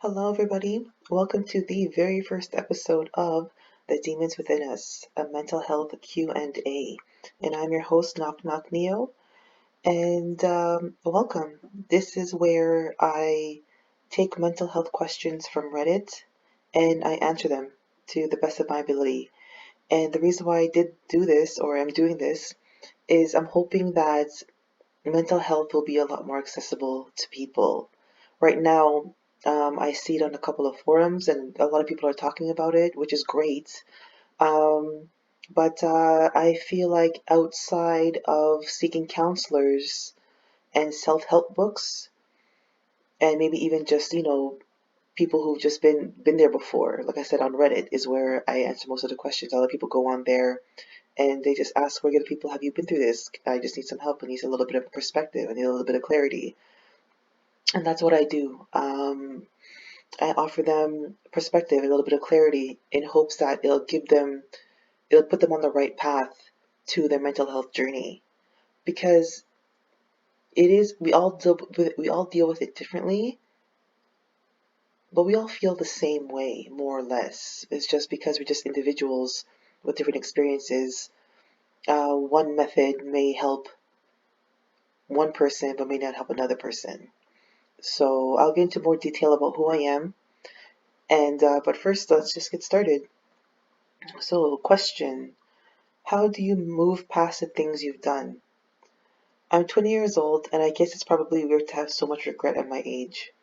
Hello, everybody. Welcome to the very first episode of The Demons Within Us, a mental health Q&A. And I'm your host, Knock Knock Neo. And welcome. This is where I take mental health questions from Reddit and I answer them to the best of my ability. And the reason why I did do this, or I'm doing this, is I'm hoping that mental health will be a lot more accessible to people. Right now, I see it on a couple of forums, and a lot of people are talking about it, which is great. But I feel like outside of seeking counselors and self-help books, and maybe even just people who've just been there before, like I said, on Reddit is where I answer most of the questions. A lot of people go on there and they just ask regular people, "Have you been through this? I just need some help. I need a little bit of perspective. I need a little bit of clarity." And that's what I do. I offer them perspective, a little bit of clarity, in hopes that it'll put them on the right path to their mental health journey. Because we all deal with it differently, but we all feel the same way, more or less. It's just because we're just individuals with different experiences. One method may help one person, but may not help another person. So I'll get into more detail about who I am, and but first let's just get started. So, question: how do you move past the things you've done? I'm 20 years old, and I guess it's probably weird to have so much regret at my age.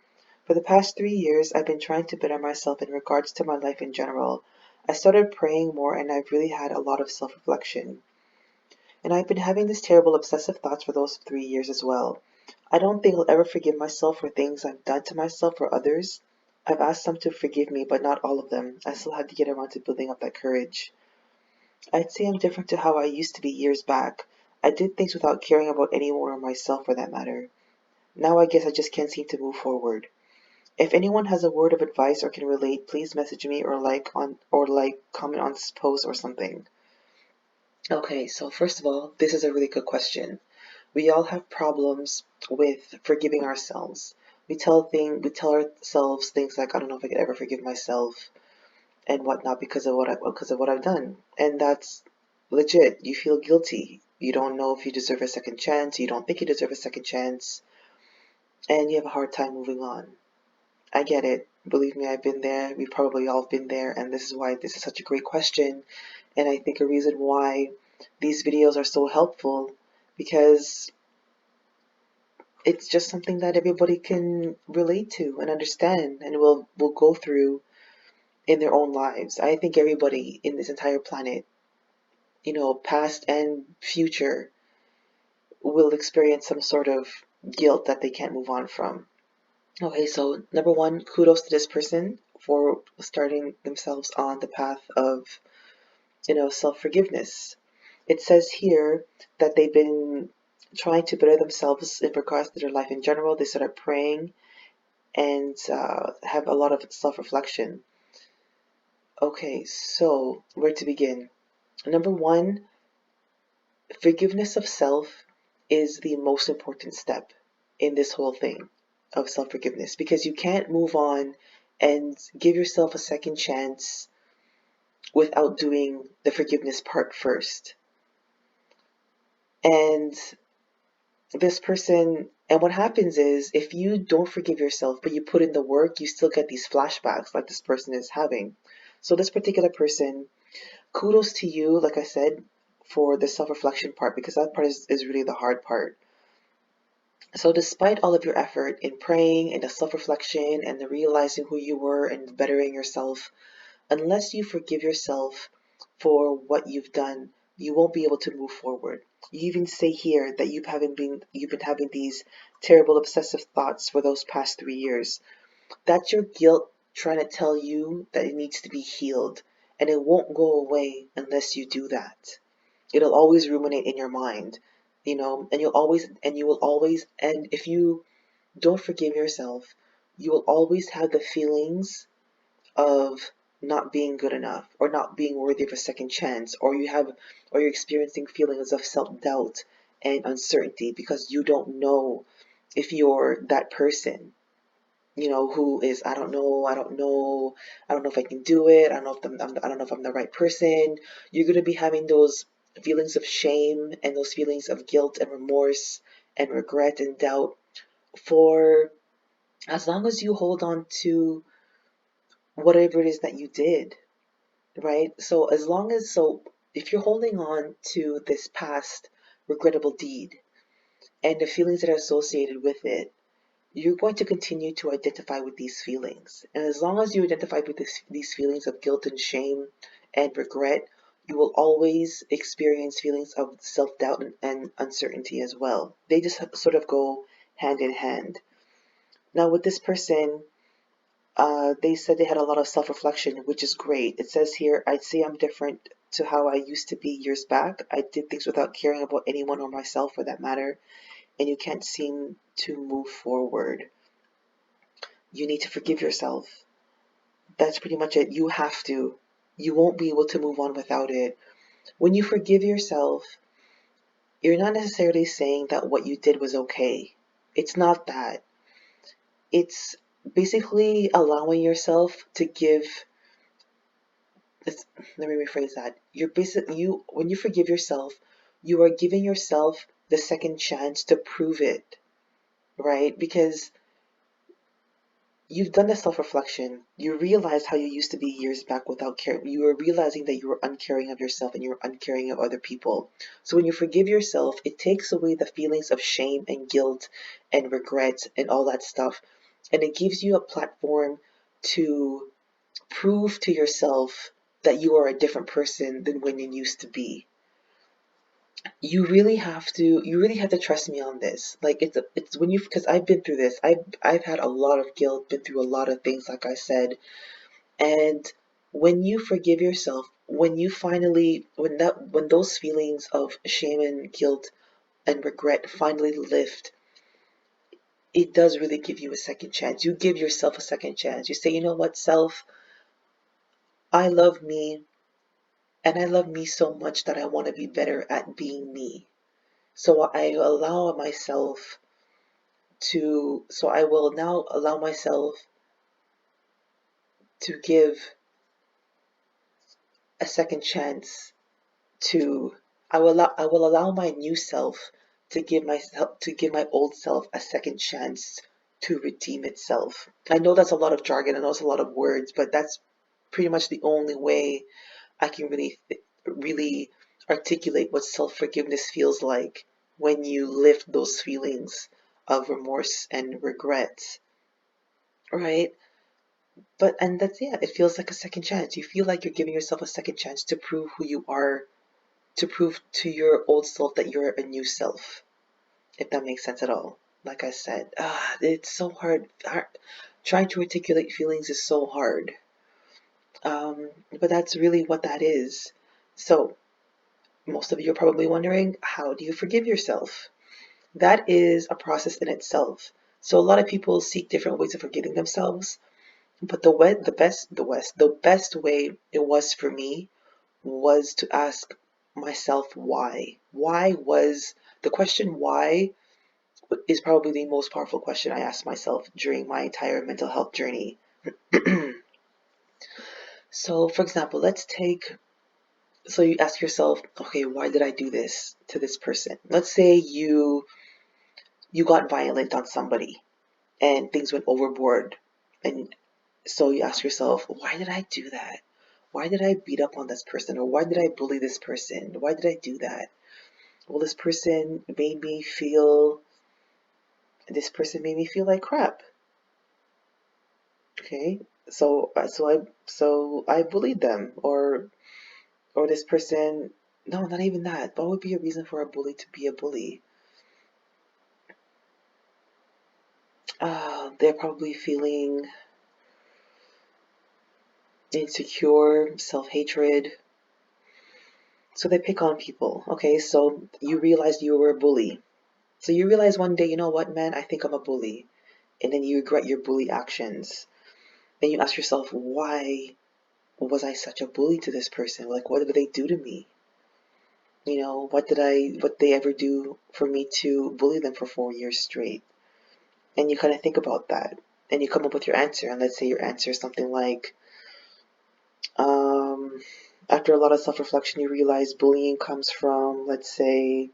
For the past 3 years, I've been trying to better myself in regards to my life in general. I started praying more, and I've really had a lot of self-reflection. And I've been having these terrible obsessive thoughts for those 3 years as well. I don't think I'll ever forgive myself for things I've done to myself or others. I've asked some to forgive me, but not all of them. I still have to get around to building up that courage. I'd say I'm different to how I used to be years back. I did things without caring about anyone or myself for that matter. Now I guess I just can't seem to move forward. If anyone has a word of advice or can relate, please message me or comment on this post or something. Okay, so first of all, this is a really good question. We all have problems with forgiving ourselves. We tell ourselves things like, I don't know if I could ever forgive myself and whatnot because of what I've done. And that's legit. You feel guilty. You don't know if you deserve a second chance. You don't think you deserve a second chance, and you have a hard time moving on. I get it. Believe me, I've been there. We've probably all been there, and this is why this is such a great question. And I think a reason why these videos are so helpful, because it's just something that everybody can relate to and understand and will go through in their own lives. I think everybody in this entire planet, past and future, will experience some sort of guilt that they can't move on from. Okay, so number one, kudos to this person for starting themselves on the path of, self-forgiveness. It says here that they've been trying to better themselves in regards to their life in general. They started praying and have a lot of self-reflection. Okay, so where to begin? Number one, forgiveness of self is the most important step in this whole thing of self forgiveness, because you can't move on and give yourself a second chance without doing the forgiveness part first. And what happens is, if you don't forgive yourself but you put in the work, you still get these flashbacks like this person is having. So, this particular person, kudos to you, like I said, for the self reflection part, because that part is really the hard part. So, despite all of your effort in praying and the self reflection and the realizing who you were and bettering yourself, unless you forgive yourself for what you've done, you won't be able to move forward. You even say here that you've been having these terrible obsessive thoughts for those past 3 years. That's your guilt trying to tell you that it needs to be healed, and it won't go away unless you do that. It'll always ruminate in your mind, and and if you don't forgive yourself, you will always have the feelings of not being good enough or not being worthy of a second chance, or you're experiencing feelings of self-doubt and uncertainty because you don't know if you're that person. who is, I don't know, I don't know if I can do it, I don't know if I don't know if I'm the right person. You're going to be having those feelings of shame and those feelings of guilt and remorse and regret and doubt for as long as you hold on to whatever it is that you did, right? So if you're holding on to this past regrettable deed and the feelings that are associated with it, you're going to continue to identify with these feelings. And as long as you identify with these feelings of guilt and shame and regret, you will always experience feelings of self-doubt and uncertainty as well. They just sort of go hand in hand. Now, with this person, they said they had a lot of self-reflection, which is great. It says here, I'd say I'm different to how I used to be years back. I did things without caring about anyone or myself for that matter, and you can't seem to move forward. You need to forgive yourself. That's pretty much it. You have to. You won't be able to move on without it. When you forgive yourself, you're not necessarily saying that what you did was okay. It's not that. It's basically allowing yourself to give. Let me rephrase that. When you forgive yourself, you are giving yourself the second chance to prove it, right? Because you've done the self-reflection. You realize how you used to be years back without care. You were realizing that you were uncaring of yourself and you were uncaring of other people. So when you forgive yourself, it takes away the feelings of shame and guilt and regret and all that stuff. And it gives you a platform to prove to yourself that you are a different person than when you used to be. You really have to trust me on this. Like it's when you because I've been through this. I've had a lot of guilt, been through a lot of things like I said. And when you forgive yourself, when those feelings of shame and guilt and regret finally lift, it does really give you a second chance. You give yourself a second chance. You say, you know what, self, I love me and I love me so much that I want to be better at being me. So I will now allow myself to give a second chance to I will allow my new self to give my old self a second chance to redeem itself. I know that's a lot of jargon, I know it's a lot of words, but that's pretty much the only way I can really articulate what self-forgiveness feels like when you lift those feelings of remorse and regret, right? And that's, yeah, it feels like a second chance. You feel like you're giving yourself a second chance to prove who you are, to prove to your old self that you're a new self, if that makes sense at all. Like I said, it's so hard. Trying to articulate feelings is so hard. But that's really what that is. So, most of you are probably wondering, how do you forgive yourself? That is a process in itself. So a lot of people seek different ways of forgiving themselves. But the best way it was for me was to ask myself why. The question why is probably the most powerful question I asked myself during my entire mental health journey. So, for example, so you ask yourself, okay, why did I do this to this person? Let's say you got violent on somebody and things went overboard, and so you ask yourself, why did I do that? Why did I beat up on this person? Or why did I bully this person? Why did I do that? Well, this person made me feel like crap. Okay, so I bullied them, or this person. No, not even that. What would be a reason for a bully to be a bully? They're probably feeling insecure, self-hatred, so they pick on people. Okay, so you realize you were a bully. So you realize one day, you know what, man, I think I'm a bully. And then you regret your bully actions. Then you ask yourself, why was I such a bully to this person? Like, what did they do to me? What did they ever do for me to bully them for 4 years straight? And you kind of think about that. and you come up with your answer. And let's say your answer is something like, um, after a lot of self-reflection, you realize bullying comes from, let's say,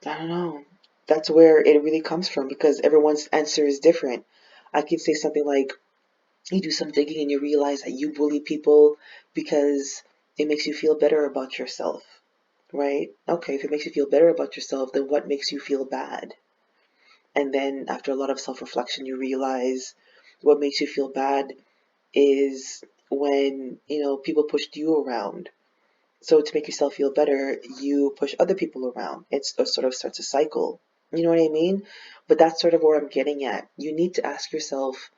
I don't know. That's where it really comes from because everyone's answer is different. I could say something like, you do some digging and you realize that you bully people because it makes you feel better about yourself, right? Okay, if it makes you feel better about yourself, then what makes you feel bad? And then after a lot of self-reflection, you realize what makes you feel bad is when, people pushed you around. So to make yourself feel better, you push other people around. It sort of starts a cycle. You know what I mean? But that's sort of where I'm getting at. You need to ask yourself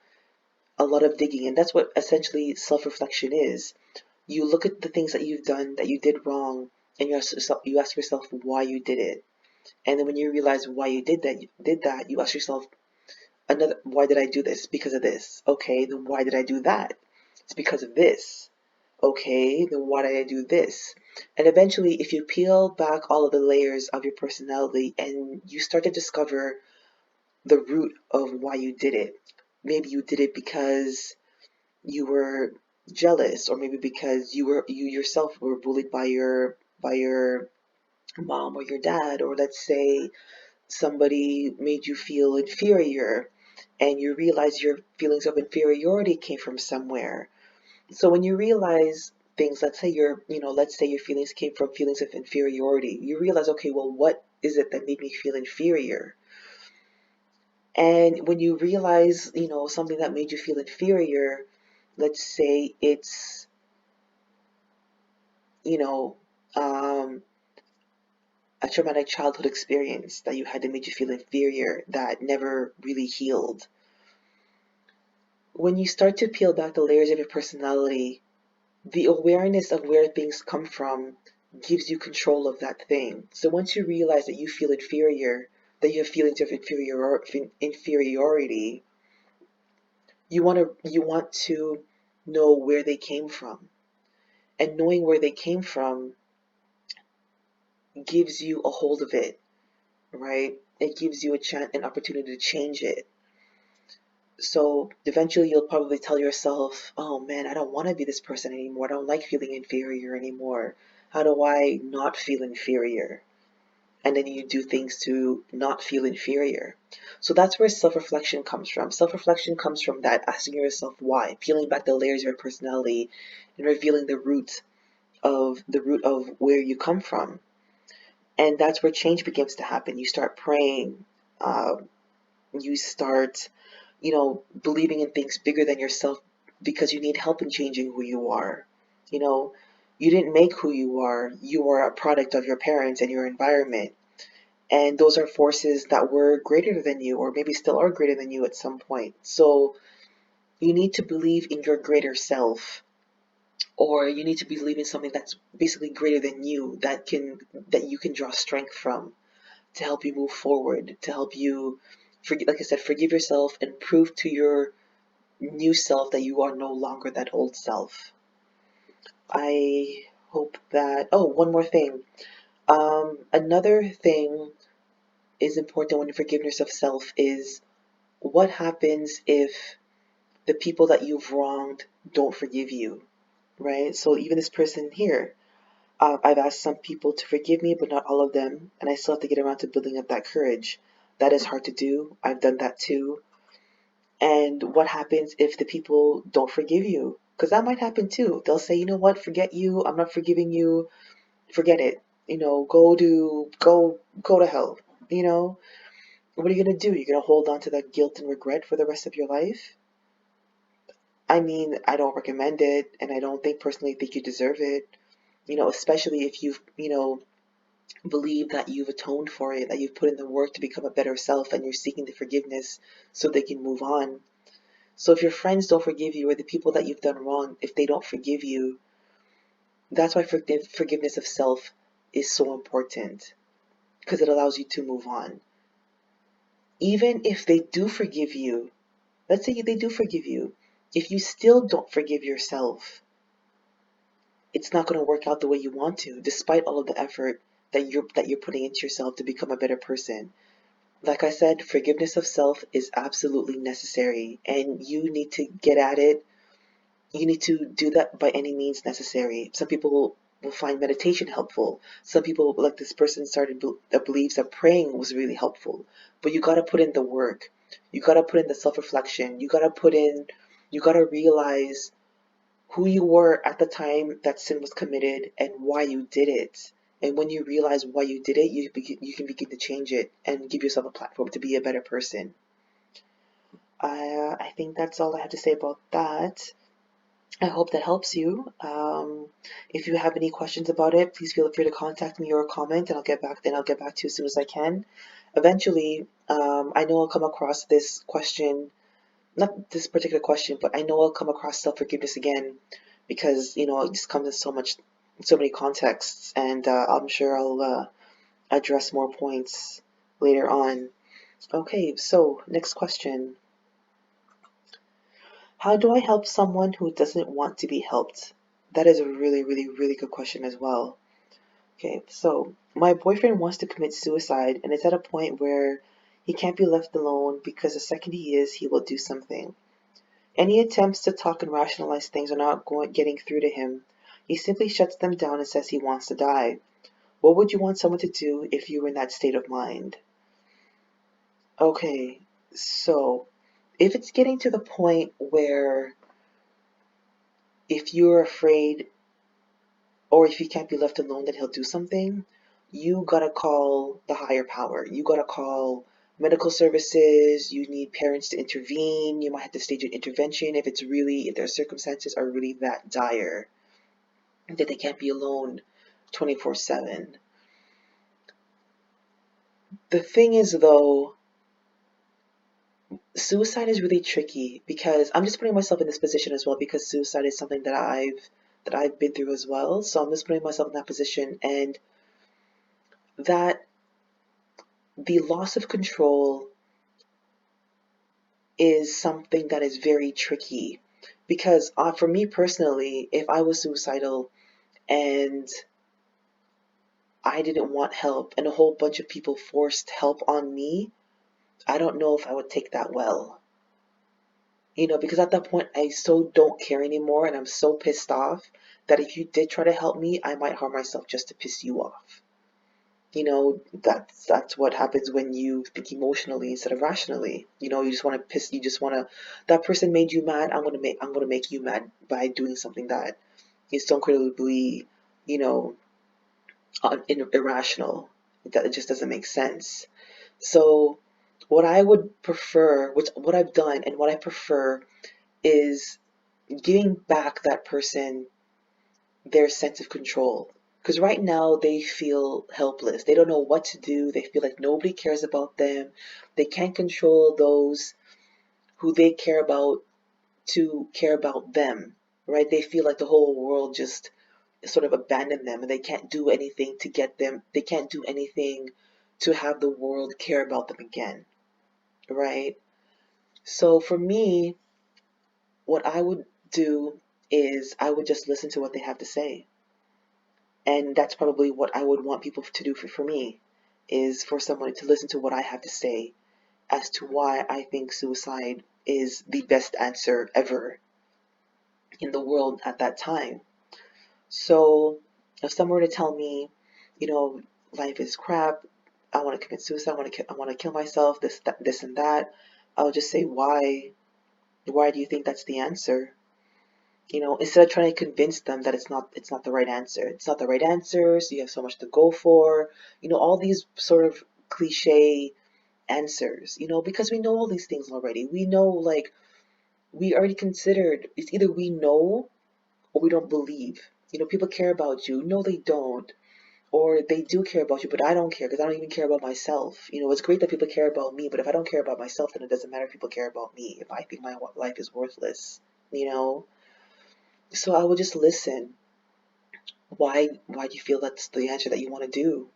a lot of digging, and that's what essentially self-reflection is. You look at the things that you've done that you did wrong, and you ask yourself why you did it. And then when you realize why you did that, you ask yourself another, why did I do this? Because of this. Okay, then why did I do that? It's because of this. Okay, then why did I do this? And eventually, if you peel back all of the layers of your personality and you start to discover the root of why you did it, maybe you did it because you were jealous, or maybe because you yourself were bullied by your mom or your dad, or let's say somebody made you feel inferior and you realize your feelings of inferiority came from somewhere. So when you realize things, let's say your feelings came from feelings of inferiority, you realize, okay, well, what is it that made me feel inferior? And when you realize, something that made you feel inferior, let's say it's, you know, um, a traumatic childhood experience that you had that made you feel inferior that never really healed. When you start to peel back the layers of your personality, the awareness of where things come from gives you control of that thing. So once you realize that you feel inferior, that you have feelings of inferiority, you want to know where they came from. And knowing where they came from gives you a hold of it, right? It gives you an opportunity to change it. So eventually you'll probably tell yourself, oh man, I don't want to be this person anymore. I don't like feeling inferior anymore. How do I not feel inferior? And then you do things to not feel inferior. So that's where self-reflection comes from. Self-reflection comes from that, asking yourself why, peeling back the layers of your personality and revealing the root of where you come from. And that's where change begins to happen. You start praying, uh, you start believing in things bigger than yourself because you need help in changing who you are. You know, you didn't make who you are. You are a product of your parents and your environment. And those are forces that were greater than you, or maybe still are greater than you at some point. So you need to believe in your greater self, or you need to believe in something that's basically greater than you, that you can draw strength from to help you move forward, to help you, like I said, forgive yourself and prove to your new self that you are no longer that old self. I hope that. Oh, one more thing. Another thing is important when forgiveness of self is what happens if the people that you've wronged don't forgive you, right? So even this person here, I've asked some people to forgive me, but not all of them, and I still have to get around to building up that courage. That is hard to do. I've done that too. And what happens if the people don't forgive you? Because that might happen too. They'll say, you know what, forget you. I'm not forgiving you. Forget it. Go to hell. You know, what are you gonna do? You're gonna hold on to that guilt and regret for the rest of your life? I mean, I don't recommend it, and I don't personally think you deserve it. Especially if you've, believe that you've atoned for it, that you've put in the work to become a better self, and you're seeking the forgiveness so they can move on. So if your friends don't forgive you, or the people that you've done wrong, if they don't forgive you, that's why forgiveness of self is so important, because it allows you to move on. Even if they do forgive you, let's say they do forgive you, if you still don't forgive yourself, it's not going to work out the way you want to, despite all of the effort that you're putting into yourself to become a better person. Like I said, forgiveness of self is absolutely necessary, and you need to get at it. You need to do that by any means necessary. Some people will find meditation helpful. Some people, like this person, that believes that praying was really helpful. But you got to put in the work. You got to put in the self-reflection. You got to realize who you were at the time that sin was committed and why you did it. And when you realize why you did it, you can begin to change it and give yourself a platform to be a better person. I think that's all I have to say about that. I hope that helps you. If you have any questions about it, please feel free to contact me or comment, and I'll get back to you as soon as I can. Eventually, I know I'll come across this question, not this particular question, but I know I'll come across self-forgiveness again because, it just comes in so many contexts, and I'm sure I'll address more points later on. Okay, so next question. How do I help someone who doesn't want to be helped? That is a really, really, really good question as well. Okay, so my boyfriend wants to commit suicide and is at a point where he can't be left alone because the second he is, he will do something. Any attempts to talk and rationalize things are not getting through to him. He simply shuts them down and says he wants to die. What would you want someone to do if you were in that state of mind? Okay, so if it's getting to the point where if you're afraid or if he can't be left alone that he'll do something, you gotta call the higher power. You gotta call medical services. You need parents to intervene. You might have to stage an intervention if their circumstances are really that dire that they can't be alone 24/7. The thing is, though, suicide is really tricky because I'm just putting myself in this position as well because suicide is something that I've been through as well. So I'm just putting myself in that position, and that the loss of control is something that is very tricky because for me personally, if I was suicidal and I didn't want help and a whole bunch of people forced help on me, I don't know if I would take that well. Because at that point I so don't care anymore and I'm so pissed off that if you did try to help me, I might harm myself just to piss you off. That's what happens when you think emotionally instead of rationally. You just want to you just want to, that person made you mad, I'm going to make you mad by doing something that is so incredibly, you know, irrational that it just doesn't make sense. So what I would prefer, what I've done and what I prefer is giving back that person their sense of control. Because right now they feel helpless. They don't know what to do. They feel like nobody cares about them. They can't control those who they care about to care about them, right? They feel like the whole world just sort of abandoned them and they can't do anything to get them. They can't do anything to have the world care about them again, right? So for me, what I would do is I would just listen to what they have to say. And that's probably what I would want people to do for me, is for someone to listen to what I have to say as to why I think suicide is the best answer ever in the world at that time. So if someone were to tell me, you know, life is crap, I want to commit suicide, I want to kill myself, this and that, I'll just say, why? Why do you think that's the answer? Instead of trying to convince them that it's not the right answer. It's not the right answer, so you have so much to go for. All these sort of cliche answers, because we know all these things already. We know, like, we already considered it's either we know or we don't believe. People care about you. No, they don't. Or they do care about you, but I don't care because I don't even care about myself. It's great that people care about me, but if I don't care about myself, then it doesn't matter if people care about me. If I think my life is worthless, you know? So I would just listen. Why do you feel that's the answer that you want to do?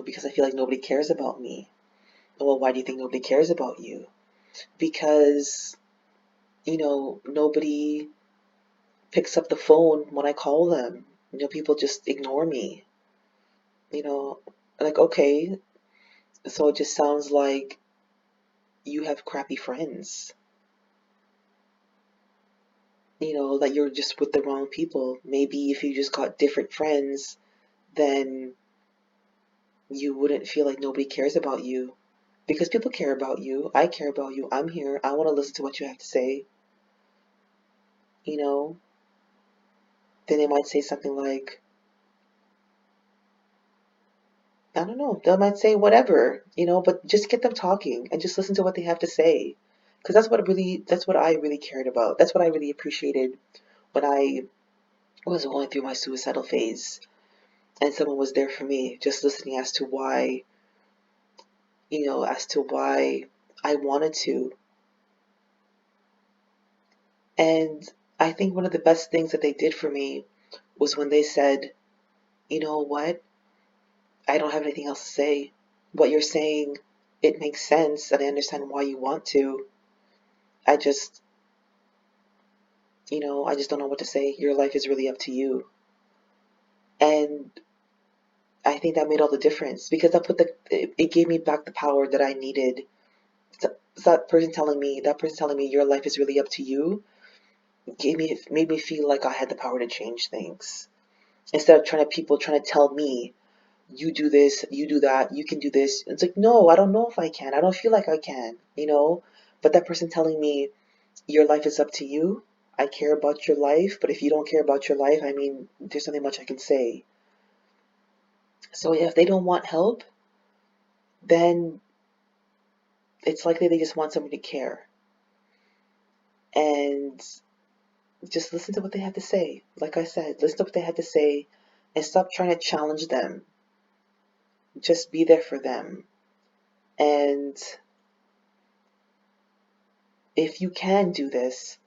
Because I feel like nobody cares about me. Well, why do you think nobody cares about you? Because, nobody picks up the phone when I call them. People just ignore me. You know, like, okay, so it just sounds like you have crappy friends. That you're just with the wrong people. Maybe if you just got different friends, then you wouldn't feel like nobody cares about you. Because people care about you. I care about you. I'm here. I want to listen to what you have to say. You know, then they might say something like, I don't know, they might say whatever, but just get them talking and just listen to what they have to say. Because that's what I really cared about. That's what I really appreciated when I was going through my suicidal phase and someone was there for me, just listening as to why I wanted to. And I think one of the best things that they did for me was when they said, you know what, I don't have anything else to say. What you're saying, it makes sense, and I understand why you want to. I just, I just don't know what to say. Your life is really up to you. And I think that made all the difference because it gave me back the power that I needed. So that person telling me your life is really up to you, made me feel like I had the power to change things. Instead of people trying to tell me, you do this, you do that, you can do this. It's like, no, I don't know if I can. I don't feel like I can. But that person telling me, your life is up to you. I care about your life, but if you don't care about your life, I mean, there's nothing much I can say. So if they don't want help, then it's likely they just want somebody to care. And just listen to what they have to say. Like I said, listen to what they have to say and stop trying to challenge them. Just be there for them. And if you can do this,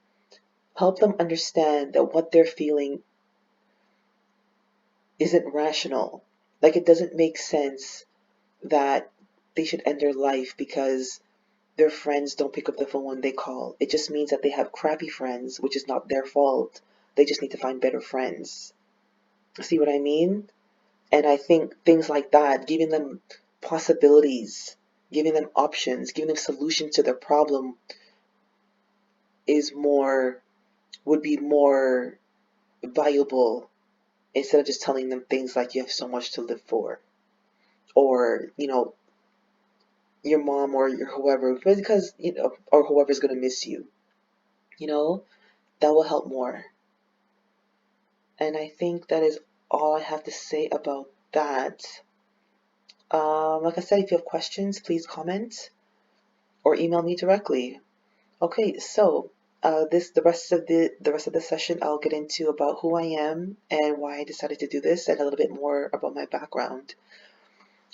help them understand that what they're feeling isn't rational. Like, it doesn't make sense that they should end their life because their friends don't pick up the phone when they call. It just means that they have crappy friends, which is not their fault. They just need to find better friends. See what I mean? And I think things like that, giving them possibilities, giving them options, giving them solutions to their problem would be more valuable instead of just telling them things like you have so much to live for, or your mom or your whoever, because or whoever's going to miss you. you know that will help more. And I think that is all I have to say about that. Like I said, if you have questions, please comment or email me directly. Okay, so the rest of the session, I'll get into about who I am and why I decided to do this, and a little bit more about my background.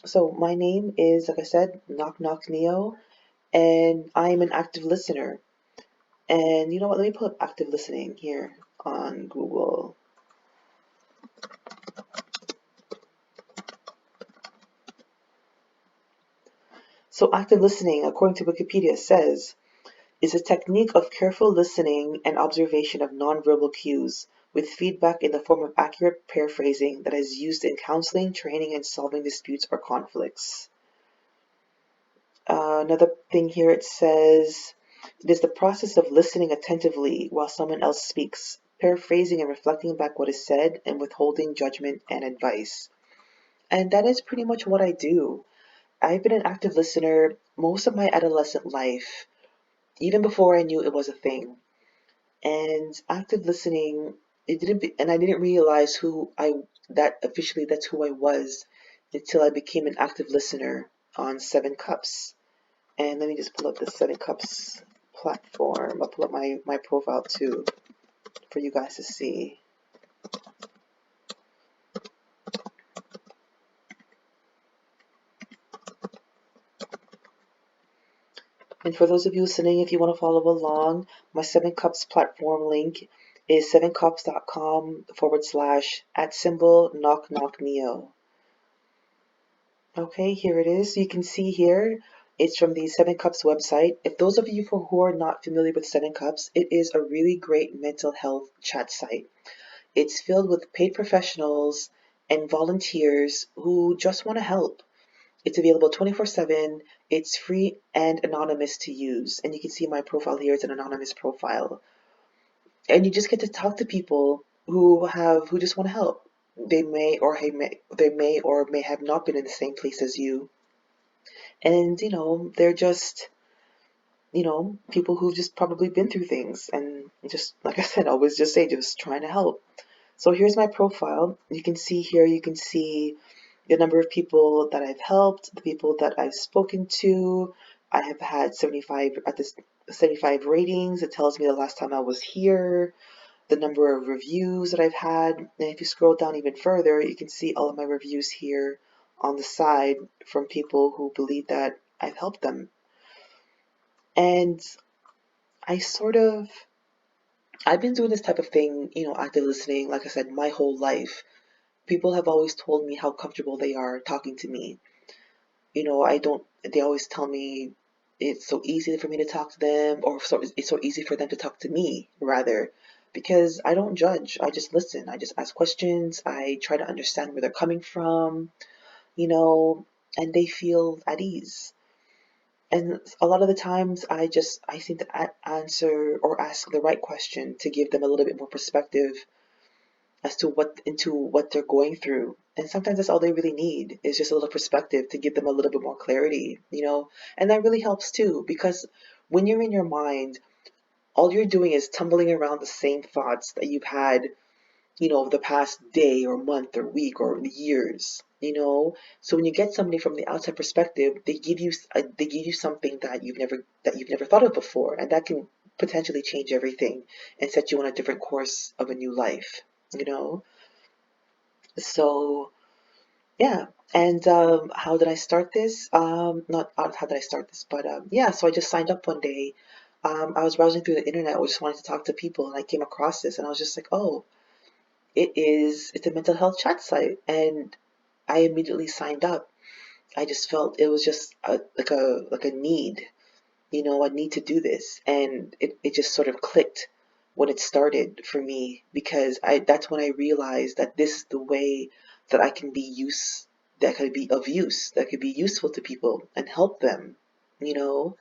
So my name is, like I said, Knock Knock Neo, and I'm an active listener. And you know what? Let me pull up active listening here on Google. So active listening, according to Wikipedia, says is a technique of careful listening and observation of nonverbal cues, with feedback in the form of accurate paraphrasing that is used in counseling, training, and solving disputes or conflicts. Another thing here, it says it is the process of listening attentively while someone else speaks, paraphrasing and reflecting back what is said, and withholding judgment and advice. And that is pretty much what I do. I've been an active listener most of my adolescent life, even before I knew it was a thing. And active listening, and I didn't realize that's who I was until I became an active listener on Seven Cups. And let me just pull up the Seven Cups platform. I'll pull up my profile too for you guys to see. And for those of you listening, if you want to follow along, my Seven Cups platform link is sevencups.com/@ knock knock neo. Okay, here it is. You can see here, it's from the Seven Cups website. If those of you who are not familiar with Seven Cups, it is a really great mental health chat site. It's filled with paid professionals and volunteers who just want to help. It's available 24/7. It's free and anonymous to use. And you can see my profile here. It's an anonymous profile. And you just get to talk to people who just want to help. They may or may have not been in the same place as you. And they're just people who've just probably been through things, and just like I said, I always just say, just trying to help. So here's my profile. You can see here, you can see the number of people that I've helped, the people that I've spoken to. I have had 75 ratings. It tells me the last time I was here, the number of reviews that I've had. And if you scroll down even further, you can see all of my reviews here on the side from people who believe that I've helped them. And I sort of I've been doing this type of thing, active listening, like I said, my whole life. People have always told me how comfortable they are talking to me. They always tell me it's so easy for me to talk to them, or it's so easy for them to talk to me, rather, because I don't judge. I just listen. I just ask questions. I try to understand where they're coming from, you know, and they feel at ease. And a lot of the times I seem to answer or ask the right question to give them a little bit more perspective as to what they're going through. And sometimes that's all they really need is just a little perspective to give them a little bit more clarity. And that really helps too, because when you're in your mind, all you're doing is tumbling around the same thoughts that you've had, the past day or month or week or years. So when you get somebody from the outside perspective, they give you something that you've never thought of before, and that can potentially change everything and set you on a different course of a new life. You know. So yeah. And how did I start this? Not how did I start this, but yeah. So I just signed up one day. I was browsing through the internet. I just wanted to talk to people, and I came across this, and I was just like, oh, it's a mental health chat site, and I immediately signed up. I just felt it was just like a need, a need to do this, and it just sort of clicked when it started for me, because that's when I realized that this is the way that I can be that could be of use, that could be useful to people and help them, you know,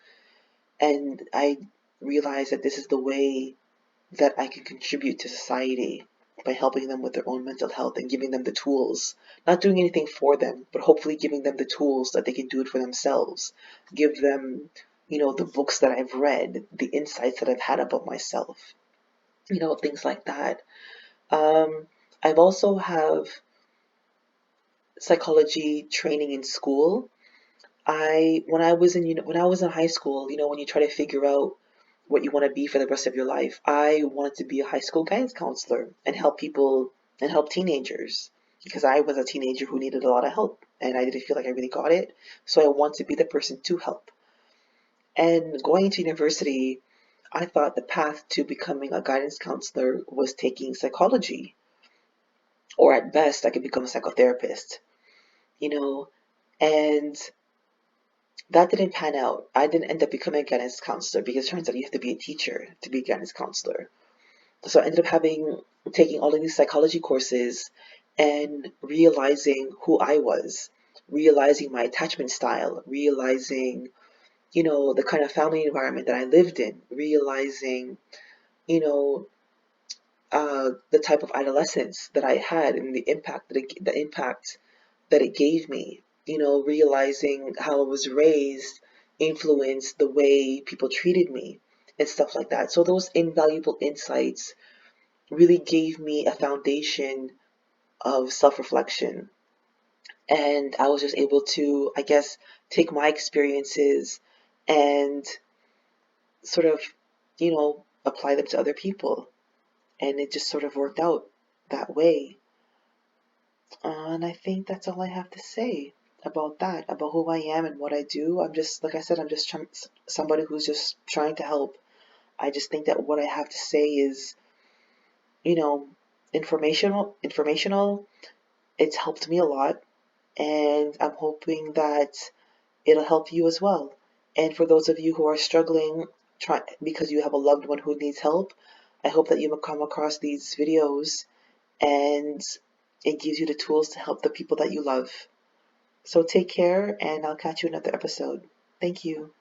and I realized that this is the way that I can contribute to society by helping them with their own mental health and giving them the tools, not doing anything for them, but hopefully giving them the tools that they can do it for themselves. Give them, the books that I've read, the insights that I've had about myself, things like that. Um, I've also have psychology training in school. I when I was in high school, when you try to figure out what you want to be for the rest of your life, I wanted to be a high school guidance counselor and help people and help teenagers, because I was a teenager who needed a lot of help and I didn't feel like I really got it. So I want to be the person to help. And going to university, I thought the path to becoming a guidance counselor was taking psychology, or at best I could become a psychotherapist, you know, and that didn't pan out. I didn't end up becoming a guidance counselor because it turns out you have to be a teacher to be a guidance counselor. So I ended up taking all of these psychology courses and realizing who I was, realizing my attachment style, realizing, the kind of family environment that I lived in, realizing, you know, the type of adolescence that I had and the impact that it gave me, realizing how I was raised influenced the way people treated me and stuff like that. So those invaluable insights really gave me a foundation of self-reflection. And I was just able to, I guess, take my experiences and sort of, apply them to other people. And it just sort of worked out that way. And I think that's all I have to say about that, about who I am and what I do. I'm just, like I said, I'm just somebody who's just trying to help. I just think that what I have to say is, you know, informational. It's helped me a lot, and I'm hoping that it'll help you as well. And for those of you who are struggling, because you have a loved one who needs help, I hope that you will come across these videos and it gives you the tools to help the people that you love. So take care, and I'll catch you in another episode. Thank you.